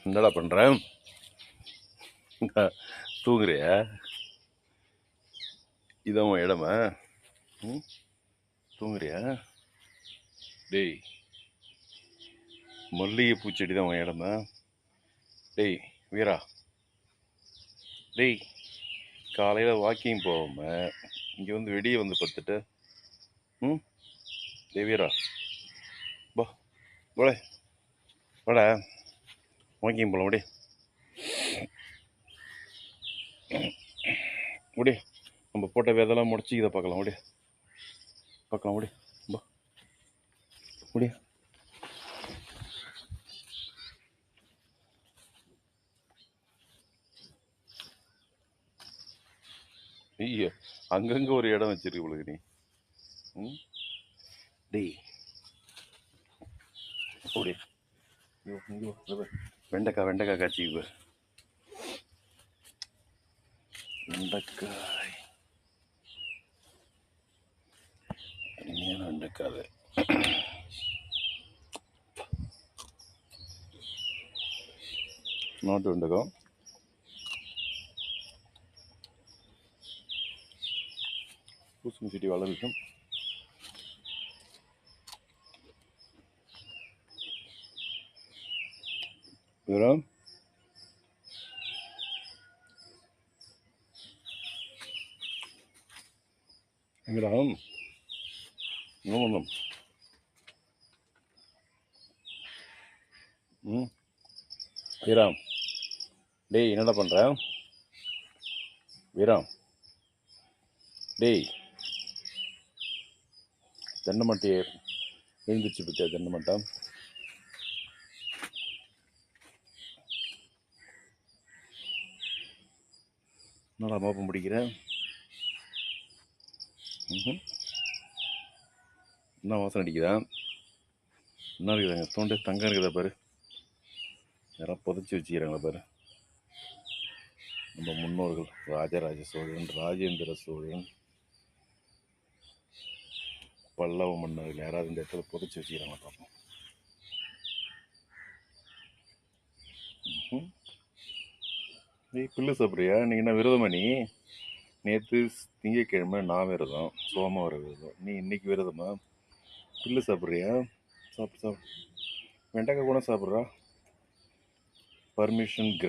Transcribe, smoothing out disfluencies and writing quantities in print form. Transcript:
என்னடா பண்ணுற? தூங்குறியா? இதான் உன் இடமா? ம், தூங்குறியா? டேய், மல்லிகை பூச்செடி தான் உன் இடமா? டேய் வீரா, டேய், காலையில் வாக்கிங் போகாமல் இங்கே வந்து வெளியே வந்து படுத்துட்டு, ம், டேய் வீரா, பா போட வாடா, வாக்கிங் போகலாம் ஓடி ஓடி. நம்ம போட்ட விதெல்லாம் முடிச்சு இதை பார்க்கலாம் ஓடி, பார்க்கலாம் ஓடி, பா ஓடி. ஐயோ, அங்கங்கே ஒரு இடம் வச்சிருக்கு உங்களுக்கு நீ. ம், டேய் ஓடி. வெண்டைக்காய் காய்ச்சிக்கு பாரு. வெண்டைக்காய், இனிமையான வெண்டைக்காய் அது. நாட்டு வெண்டைக்காய். பூசணி செடி வளர்க்கும். வீரம், எங்கடா இன்னும் ம், வீரம், டேய் என்னடா பண்ணுற? வீரம், டேய், தென்னை மட்டையை எழுந்திரிச்சு பற்றியா? தென்னை மட்டை என்னடா மோப்பம் பிடிக்கிற? என்ன வாசனை அடிக்குதா? என்ன இருக்குதாங்க தோண்டு? தங்கம் இருக்குதா பாரு. யாராவது புதைச்சி வச்சுக்கிறாங்களா பாரு. நம்ம முன்னோர்கள் ராஜராஜ சோழன், ராஜேந்திர சோழன், பல்லவ மன்னர்கள் யாராவது இந்த இடத்துல புதைச்சி வச்சுக்கிறாங்களா பார்ப்போம். நீ பில்லு சாப்பிட்றியா? நீ என்ன விரதமா? நீ நேற்று திங்கக்கிழமை நான் விரதம், சோமவார விரதம். நீ இன்னைக்கு விரதமா? பில்லு சாப்பிட்றியா? சாப்பிடு சாப்பிடு. வெண்டைக்காய் கூட சாப்பிட்றா. பர்மிஷன்